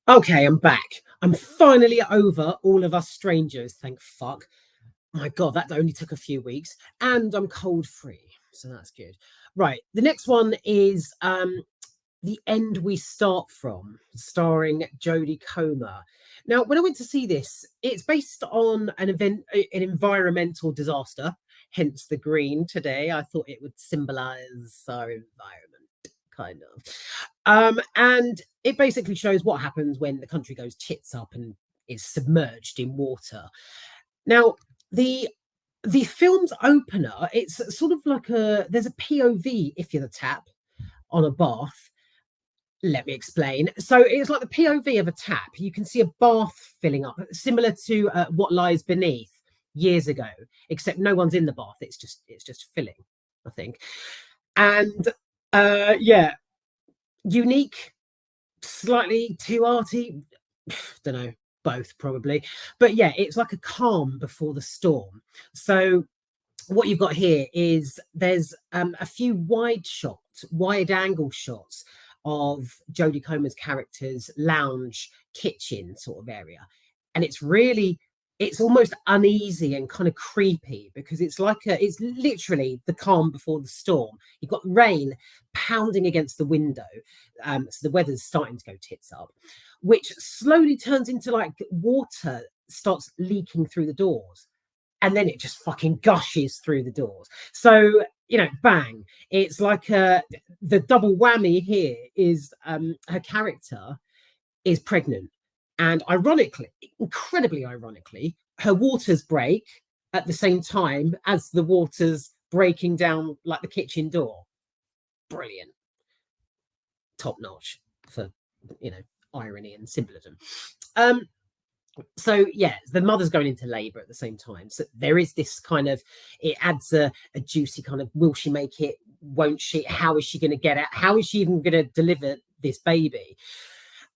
Okay, I'm back. I'm finally over All of Us Strangers, thank fuck. My God, that only took a few weeks, and I'm cold free, so that's good. Right, the next one is The End We Start From, starring Jodie Comer. Now, when I went to see this, it's based on an environmental disaster, hence the green today. I thought it would symbolize our environment, kind of. And it basically shows what happens when the country goes tits up and is submerged in water. Now, the the film's opener, it's sort of like there's a POV if you're the tap on a bath. Let me explain. So it's like the POV of a tap. You can see a bath filling up, similar to What Lies Beneath years ago, except no one's in the bath. It's just filling, I think. And yeah, unique, slightly too arty. Don't know, both probably. But yeah, it's like a calm before the storm. So what you've got here is there's a few wide angle shots of Jodie Comer's character's lounge kitchen sort of area, and it's almost uneasy and kind of creepy because it's literally the calm before the storm. You've got rain pounding against the window, so the weather's starting to go tits up, which slowly turns into like water starts leaking through the doors, and then it just fucking gushes through the doors. So, bang. It's like the double whammy here is her character is pregnant. And ironically, incredibly ironically, her waters break at the same time as the water's breaking down like the kitchen door. Brilliant. Top notch for, irony and symbolism. So yeah, the mother's going into labor at the same time, so there is this kind of, it adds a juicy kind of, will she make it, won't she, how is she going to get it, how is she even going to deliver this baby?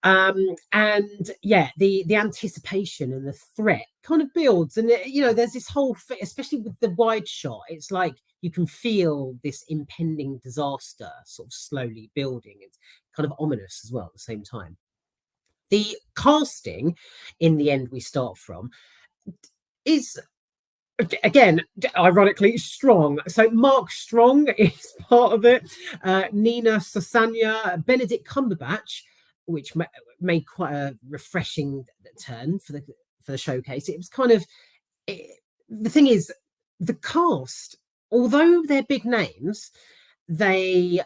And yeah, the anticipation and the threat kind of builds, and there's this whole especially with the wide shot, it's like you can feel this impending disaster sort of slowly building. It's kind of ominous as well at the same time. The casting, in The End We Start From, is again ironically strong. So Mark Strong is part of it, Nina Sosanya, Benedict Cumberbatch, which made quite a refreshing turn for the showcase. It was kind of the thing is, the cast, although they're big names, they're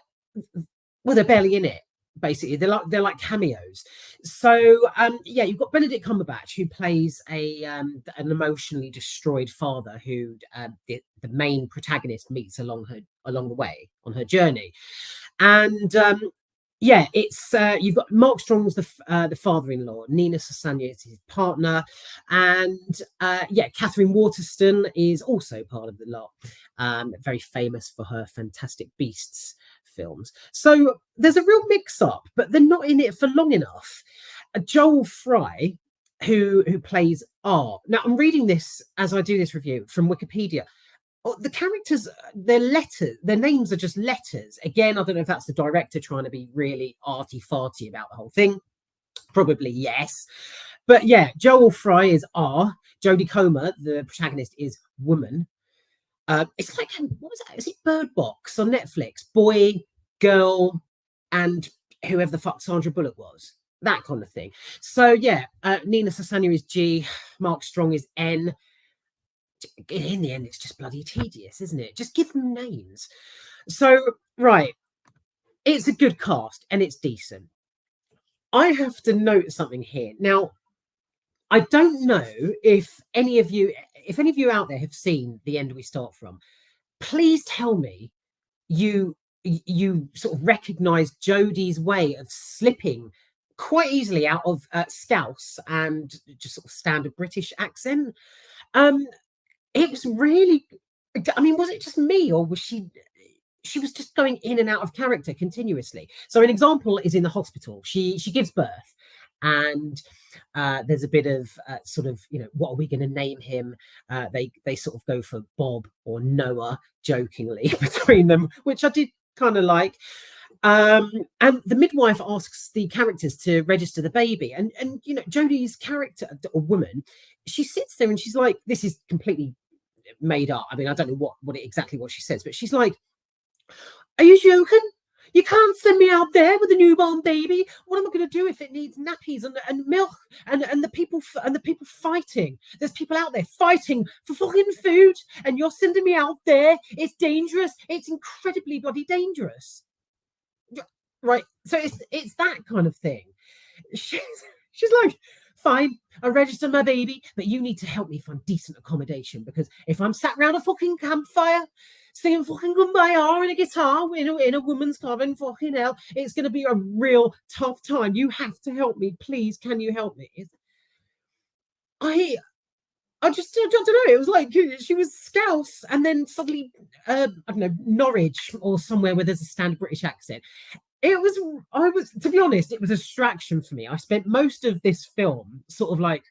barely in it. Basically, they're like cameos. So yeah, you've got Benedict Cumberbatch, who plays an emotionally destroyed father who the main protagonist meets along the way on her journey. And yeah, it's you've got Mark Strong's the father-in-law, Nina Sosanya is his partner, and yeah, Katherine Waterston is also part of the lot. Very famous for her Fantastic Beasts films. So there's a real mix-up, but they're not in it for long enough. Joel Fry, who plays R. Now I'm reading this as I do this review from Wikipedia. The characters, their names are just letters. Again, I don't know if that's the director trying to be really arty-farty about the whole thing. Probably yes. But yeah, Joel Fry is R. Jodie Comer, the protagonist, is woman. It's like, what was that? Is it Bird Box on Netflix? Boy, girl, and whoever the fuck Sandra Bullock was. That kind of thing. So yeah, Nina Sosanya is G. Mark Strong is N. In the end, it's just bloody tedious, isn't it? Just give them names. So, right, it's a good cast and it's decent. I have to note something here. Now, I don't know if any of you out there have seen The End We Start From. Please tell me you sort of recognise Jodie's way of slipping quite easily out of Scouse and just sort of standard British accent. It was really, I mean, was it just me, or was she was just going in and out of character continuously? So an example is in the hospital. She gives birth, and there's a bit of sort of, what are we going to name him? They sort of go for Bob or Noah jokingly between them, which I did kind of like. And the midwife asks the characters to register the baby, and you know, Jodie's character or woman, she sits there and she's like, this is completely made up. I mean, I don't know exactly what she says, but she's like, "Are you joking? You can't send me out there with a newborn baby. What am I going to do if it needs nappies and milk and the people fighting? There's people out there fighting for fucking food, and you're sending me out there. It's dangerous. It's incredibly bloody dangerous." Right. So it's that kind of thing. She's like, "Fine, I registered my baby, but you need to help me find decent accommodation, because if I'm sat around a fucking campfire singing fucking Kumbaya in a guitar in a woman's coven, fucking hell, it's going to be a real tough time. You have to help me, please. Can you help me?" I just I don't know. It was like she was Scouse, and then suddenly I don't know, Norwich or somewhere where there's a standard British accent. I was, to be honest, it was a distraction for me. I spent most of this film sort of like,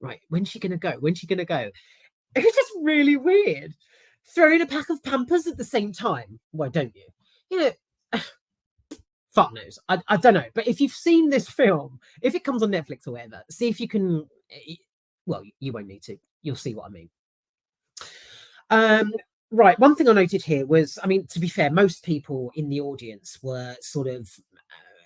right, when's she gonna go? When's she gonna go? It was just really weird. Throwing a pack of Pampers at the same time. Why don't you? You know, fuck knows. I don't know. But if you've seen this film, if it comes on Netflix or whatever, see if you can. Well, you won't need to. You'll see what I mean. Right. One thing I noted here was, I mean, to be fair, most people in the audience were sort of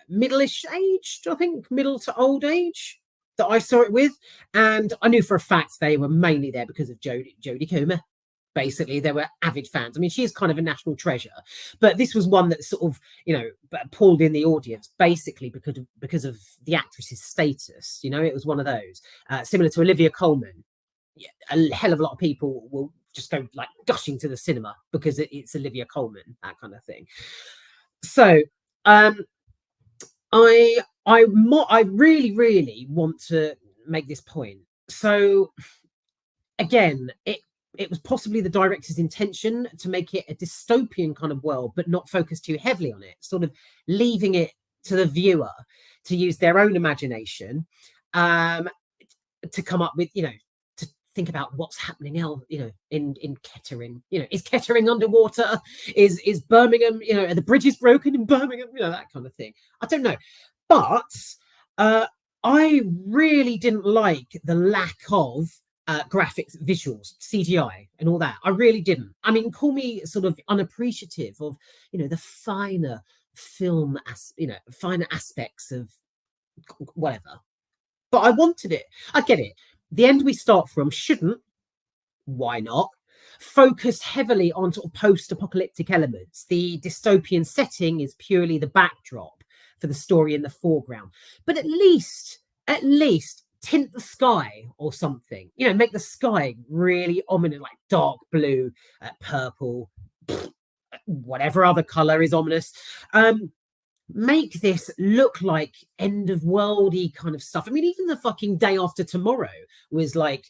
middle-ish aged, I think, middle to old age that I saw it with. And I knew for a fact they were mainly there because of Jodie Comer. Basically, they were avid fans. I mean, she is kind of a national treasure, but this was one that sort of, you know, pulled in the audience basically because of the actress's status. You know, it was one of those similar to Olivia Colman. Yeah, a hell of a lot of people will just go like gushing to the cinema because it's Olivia Colman, that kind of thing. So I really want to make this point. So again, it was possibly the director's intention to make it a dystopian kind of world, but not focus too heavily on it, sort of leaving it to the viewer to use their own imagination to come up with, you know, to think about what's happening else, you know, in Kettering. You know, is Kettering underwater? Is Birmingham, you know, are the bridges broken in Birmingham? You know, that kind of thing. I don't know. But I really didn't like the lack of graphics, visuals, CGI, and all that. I really didn't. I mean, call me sort of unappreciative of, you know, the finer film, finer aspects of whatever. But I wanted it. I get it. The end we start from shouldn't, why not, focus heavily on sort of post-apocalyptic elements. The dystopian setting is purely the backdrop for the story in the foreground. But at least tint the sky or something, you know, make the sky really ominous, like dark blue, purple, whatever other color is ominous. Make this look like end of worldy kind of stuff. I mean, even the fucking Day After Tomorrow was like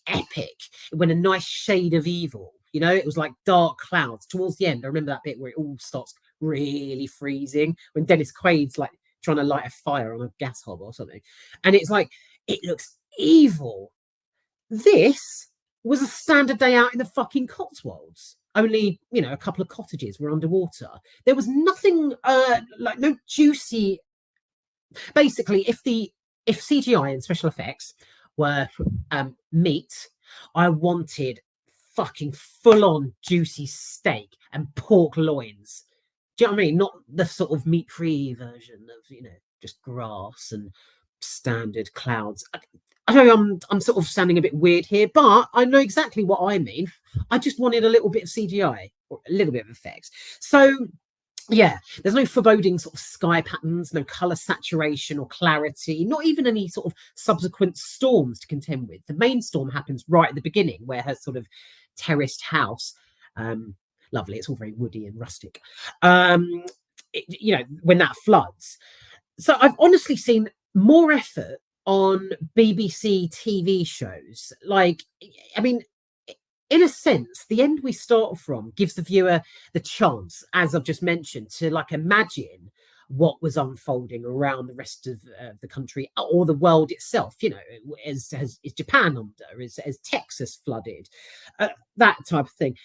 epic, when a nice shade of evil, you know, it was like dark clouds towards the end. I remember that bit where it all starts really freezing when Dennis Quaid's like trying to light a fire on a gas hob or something, and it's like, it looks evil. This was a standard day out in the fucking Cotswolds. Only, you know, a couple of cottages were underwater. There was nothing like no juicy. Basically, if CGI and special effects were meat, I wanted fucking full-on juicy steak and pork loins. Do you know what I mean? Not the sort of meat-free version of, you know, just grass and standard clouds. I know I'm sort of sounding a bit weird here, but I know exactly what I mean. I just wanted a little bit of CGI or a little bit of effects. So yeah, there's no foreboding sort of sky patterns, no color saturation or clarity, not even any sort of subsequent storms to contend with. The main storm happens right at the beginning, where her sort of terraced house, lovely, it's all very woody and rustic, you know, when that floods. So I've honestly seen more effort on BBC TV shows. Like, I mean, in a sense, the end we start from gives the viewer the chance, as I've just mentioned, to like imagine what was unfolding around the rest of the country or the world itself. You know, is Japan under? Is Texas flooded? That type of thing.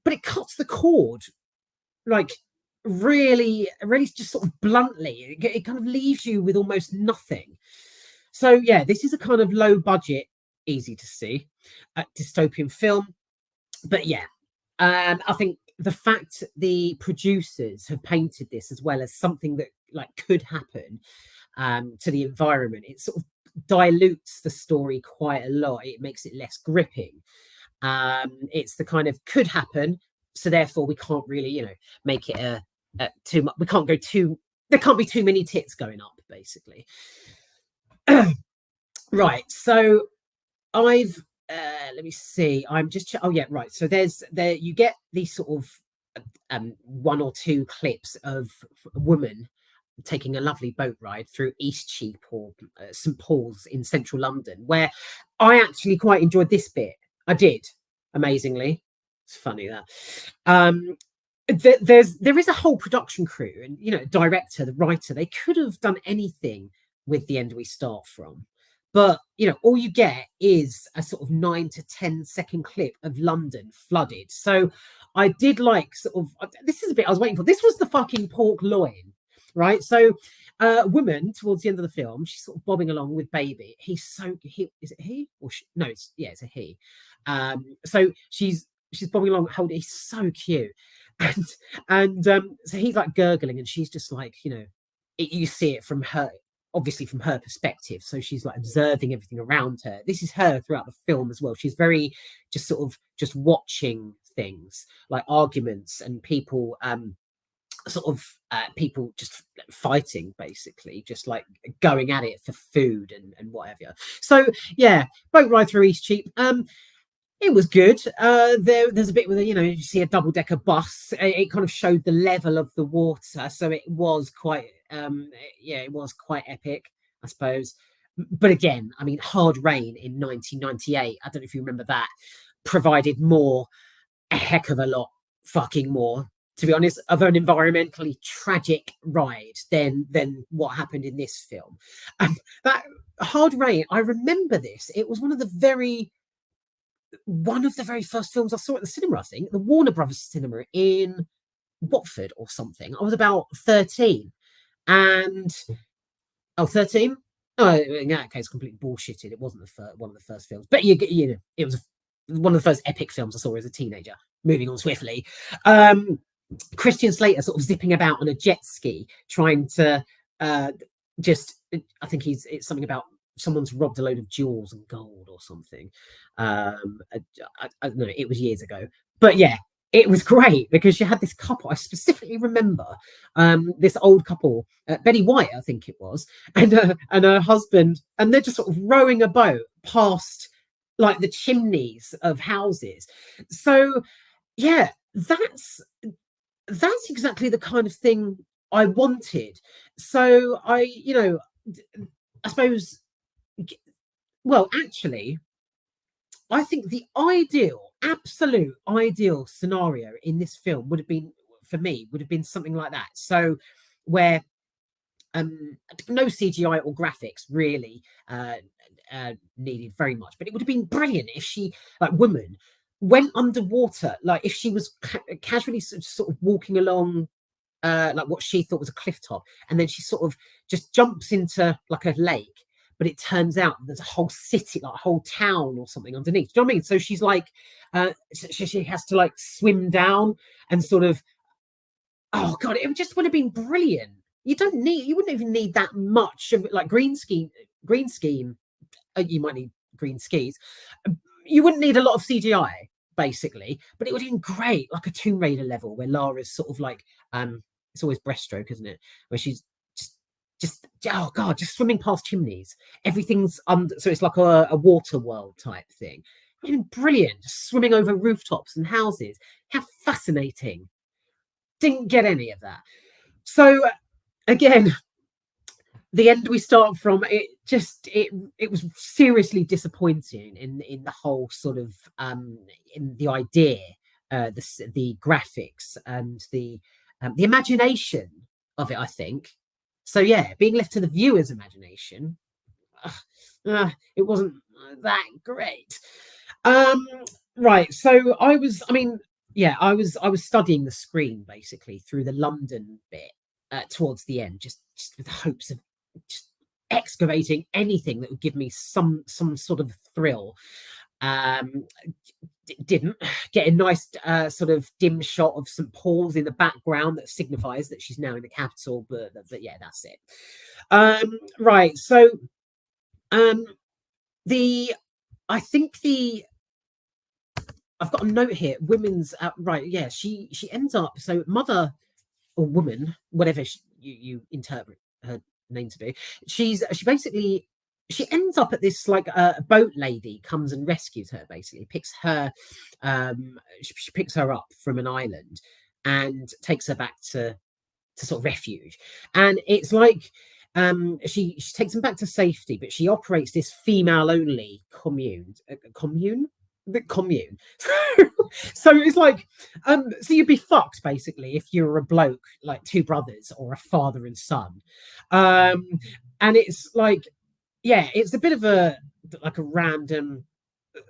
But it cuts the cord, like, really, really just sort of bluntly, it kind of leaves you with almost nothing. So yeah, this is a kind of low budget, easy to see dystopian film. But yeah, I think the fact the producers have painted this as well as something that like could happen to the environment, it sort of dilutes the story quite a lot. It makes it less gripping. It's the kind of could happen, so therefore we can't really, make it a too much. We can't go too. There can't be too many tits going up, basically. Right. So I've let me see. I'm just oh yeah, right. So there you get these sort of one or two clips of a woman taking a lovely boat ride through Eastcheap or St Paul's in central London, where I actually quite enjoyed this bit. I did, amazingly. It's funny that. There is a whole production crew and director, the writer. They could have done anything with The End We Start From, but all you get is a sort of 9 to 10 second clip of London flooded. So I did like sort of, this is a bit I was waiting for. This was the fucking pork loin, right? So woman towards the end of the film, she's sort of bobbing along with baby. Is it he or she? No, it's a he. So she's bobbing along holding. He's so cute, and so he's like gurgling, and she's just like, you see it from her, obviously from her perspective. So she's like observing everything around her. This is her throughout the film as well. She's very just sort of just watching things like arguments and people people just fighting, basically, just like going at it for food and whatever. So yeah, boat ride through Eastcheap. It was good. There's a bit with you see a double-decker bus. It kind of showed the level of the water, so it was quite it was quite epic, I suppose. But again, I mean, Hard Rain in 1998, I don't know if you remember that, provided a heck of a lot fucking more, to be honest, of an environmentally tragic ride than what happened in this film. That Hard Rain, I remember this. It was one of the very first films I saw at the cinema, I think, the Warner Brothers cinema in Watford or something. I was about 13. And 13? Oh, in that case, completely bullshitted. It wasn't one of the first films. But it was one of the first epic films I saw as a teenager. Moving on swiftly. Christian Slater sort of zipping about on a jet ski, trying to I think it's something about someone's robbed a load of jewels and gold or something. I don't know, it was years ago. But yeah, it was great because you had this couple. I specifically remember this old couple, Betty White, I think it was, and her husband, and they're just sort of rowing a boat past like the chimneys of houses. So yeah, that's exactly the kind of thing I wanted. So I suppose, well, actually, I think the absolute ideal scenario in this film would have been, for me, something like that. So where no CGI or graphics really needed very much, but it would have been brilliant if she, like, woman, went underwater, like if she was casually sort of walking along like what she thought was a cliff top, and then she sort of just jumps into like a lake, but it turns out there's a whole city, like a whole town or something underneath. Do you know what I mean? So she's like, she has to like swim down and sort of, oh god, it just would have been brilliant. You wouldn't even need that much of like green scheme. You might need green skis. You wouldn't need a lot of CGI, basically, but it would have been great, like a Tomb Raider level where Lara's sort of like, it's always breaststroke, isn't it? Where she's just oh god, just swimming past chimneys. Everything's under, so it's like a water world type thing. It would have been brilliant, just swimming over rooftops and houses. How fascinating. Didn't get any of that. So again, The End We Start From, it was seriously disappointing in the whole sort of in the idea, the graphics and the imagination of it, I think. So yeah, being left to the viewer's imagination, it wasn't that great. Right, so I mean, yeah, I was studying the screen basically through the London bit towards the end, just with the hopes of just excavating anything that would give me some sort of thrill. Um, didn't get a nice sort of dim shot of St Paul's in the background that signifies that she's now in the capital, but yeah, that's it. Right, so um, the I think the I've got a note here. Women's right, yeah. She ends up so mother or woman, whatever you interpret her name to be. She basically she ends up at this like a boat lady comes and rescues her. Basically, picks her, she picks her up from an island and takes her back to sort of refuge. And it's like she takes them back to safety, but she operates this female only commune the commune. So it's like so you'd be fucked basically if you were a bloke like two brothers or a father and son. um and it's like yeah, it's a bit of a like a random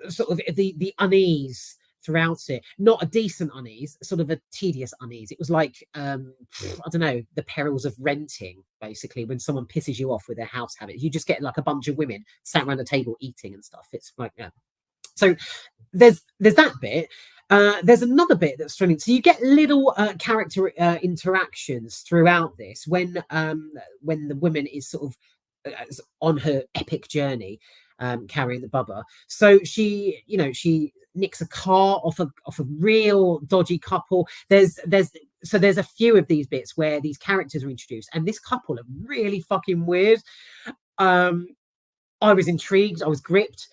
sort of the unease throughout it, not a decent unease, sort of a tedious unease. It was like I don't know, the perils of renting basically. When someone pisses you off with their house habits, you just get like a bunch of women sat around a table eating and stuff. It's like yeah. So there's that bit. There's another bit that's thrilling. So you get little character interactions throughout this when the woman is sort of on her epic journey, carrying the bubba. So she nicks a car off a real dodgy couple. There's a few of these bits where these characters are introduced, and this couple are really fucking weird. Um, I was intrigued. I was gripped.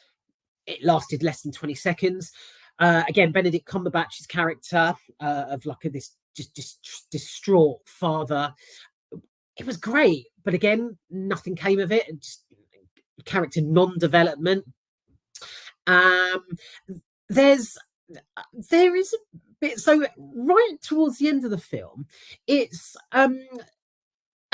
It lasted less than 20 seconds. Again, Benedict Cumberbatch's character of like this just distraught father. It was great, but again, nothing came of it. Just character non-development. Um, there's there is a bit so right towards the end of the film. It's I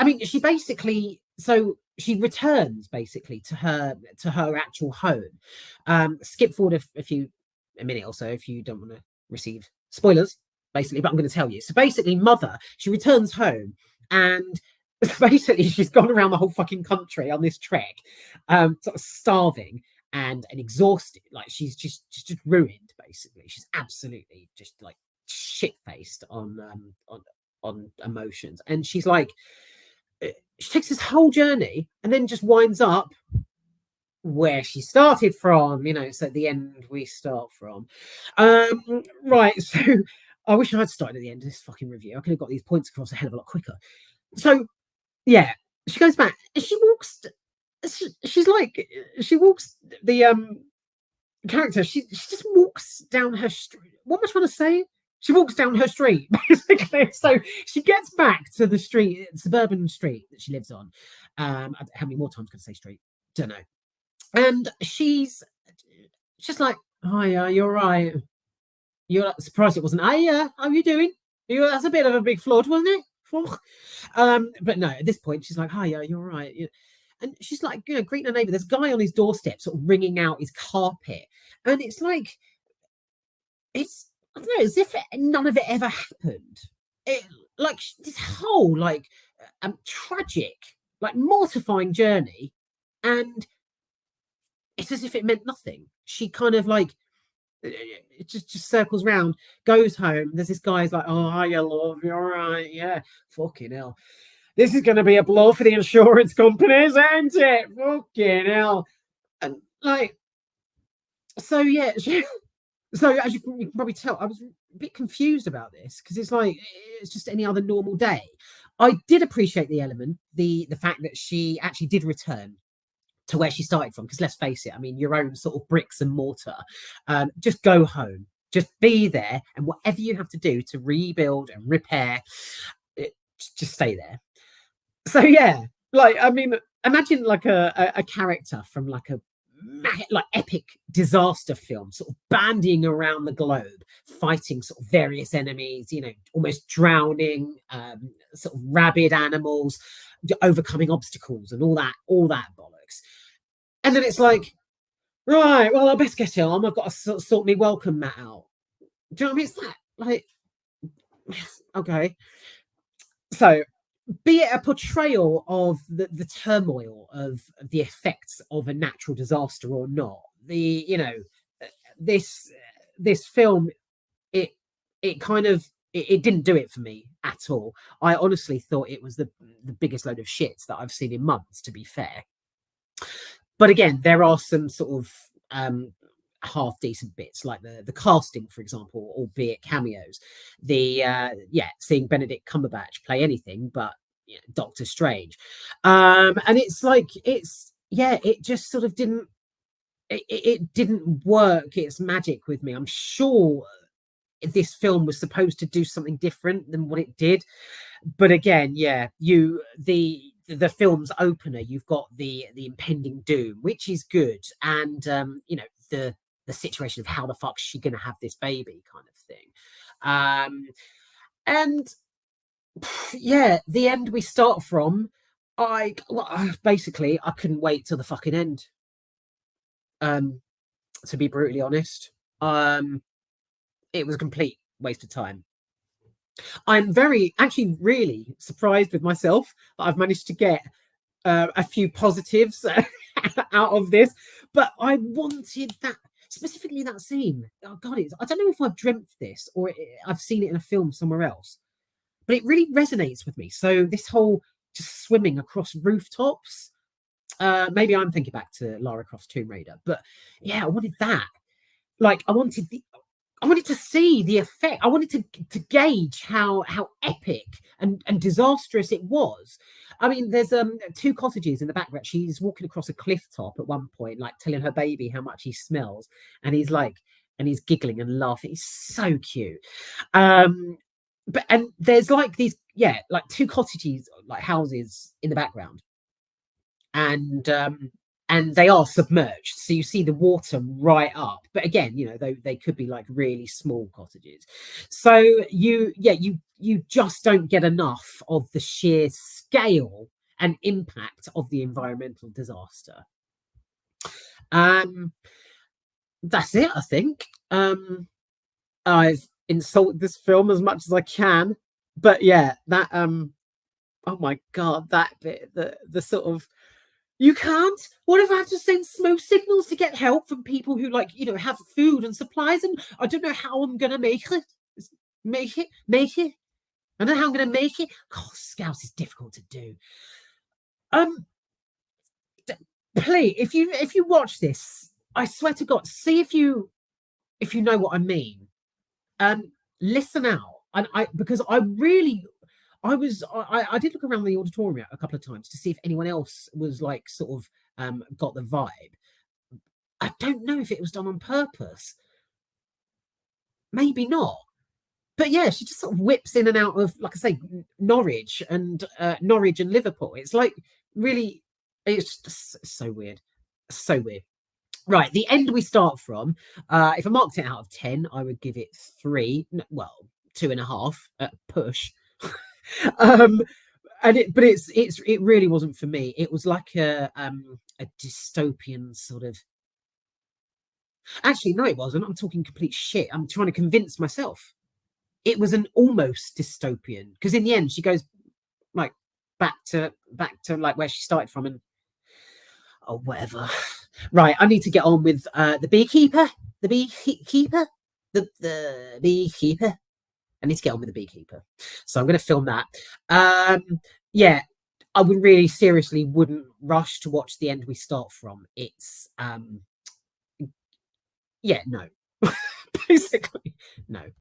mean, she basically so she returns basically to her actual home. Skip forward a minute or so if you don't want to receive spoilers, basically, but I'm going to tell you. So basically, mother she returns home and basically she's gone around the whole fucking country on this trek, sort of starving and exhausted. Like she's just ruined. Basically, she's absolutely just like shit faced on emotions, and she's like she takes this whole journey and then just winds up where she started from, so at the end we start from. Right, so I wish I'd started at the end of this fucking review. I could have got these points across a hell of a lot quicker. So yeah, she goes back and she's like she walks the character, she just walks down her street. What am I trying to say? She walks down her street, basically. So she gets back to the street, suburban street that she lives on. How many more times can I say street? Don't know. And she's just like, "Hi, you're right. You're surprised it wasn't. Hey, how you doing? That's a bit of a big flood, wasn't it? But no, at this point, she's like, "Hi, you're right." And she's like, greeting her neighbour. There's a guy on his doorstep, sort of wringing out his carpet, and it's like, it's I don't know, as if none of it ever happened. It like this whole like tragic, like mortifying journey, and it's as if it meant nothing. She kind of like it just circles round, goes home. There's this guy's like, "Oh, hi, love, you all right? Yeah, fucking hell. This is going to be a blow for the insurance companies, ain't it? Fucking hell." And like, so yeah, so as you can probably tell, I was a bit confused about this because it's like it's just any other normal day. I did appreciate the element, the fact that she actually did return to where she started from. Because let's face it, I mean, your own sort of bricks and mortar. Just go home, just be there, and whatever you have to do to rebuild and repair, just stay there. So yeah, like I mean, imagine like a character from like a like epic disaster film, sort of bandying around the globe, fighting sort of various enemies, almost drowning, sort of rabid animals, overcoming obstacles, and all that bollocks. And then it's like, right, well, I best get on. I've got to sort me welcome mat out. Do you know what I mean? It's that like, okay. So, be it a portrayal of the turmoil of the effects of a natural disaster or not, this this film, it it kind of it didn't do it for me at all. I honestly thought it was the biggest load of shits that I've seen in months, to be fair. But again, there are some sort of half decent bits, like the casting, for example, albeit cameos. Seeing Benedict Cumberbatch play anything but Doctor Strange, and it's like it just sort of didn't. It didn't work its magic with me. I'm sure this film was supposed to do something different than what it did, but again, the film's opener, you've got the impending doom, which is good, and the situation of how the fuck's she gonna have this baby, kind of thing, and yeah, the end we start from, basically I couldn't wait till the fucking end, to be brutally honest. It was a complete waste of time. I'm actually really surprised with myself that I've managed to get a few positives out of this, but I wanted that, specifically that scene. Oh God, I don't know if I've dreamt this or I've seen it in a film somewhere else, but it really resonates with me. So this whole just swimming across rooftops. Maybe I'm thinking back to Lara Croft's Tomb Raider, but yeah, I wanted that. Like I wanted to see the effect. I wanted to gauge how epic and disastrous it was. I mean, there's two cottages in the background. She's walking across a cliff top at one point, like telling her baby how much he smells, and he's giggling and laughing. He's so cute. And there's like these, like two cottages, like houses in the background, and they are submerged, so you see the water right up, but again, they could be like really small cottages, so you just don't get enough of the sheer scale and impact of the environmental disaster. That's it, I think. I've insulted this film as much as I can, but yeah, that oh my God, that bit, the sort of, you can't. What if I have to send smoke signals to get help from people who, like, have food and supplies, and I don't know how I'm gonna make it. Make it. I don't know how I'm gonna make it. God, Scouts is difficult to do. Please, if you watch this, I swear to God, see if you know what I mean. Listen out, and because I did look around the auditorium a couple of times to see if anyone else was like sort of got the vibe. I don't know if it was done on purpose. Maybe not. But yeah, she just sort of whips in and out of, like I say, Norwich and Liverpool. It's like really, it's just so weird. So weird. Right, the end we start from. If I marked it out of 10, I would give it 3. Well, 2.5 at push. It really wasn't for me. It was like a dystopian sort of. Actually, no, it wasn't. I'm talking complete shit. I'm trying to convince myself. It was an almost dystopian, because in the end she goes like back to like where she started from, and oh, whatever. Right, I need to get on with the beekeeper. The beekeeper. The beekeeper. I need to get on with the beekeeper. So I'm going to film that. Yeah, I would really seriously wouldn't rush to watch the end we start from. It's no. Basically, no.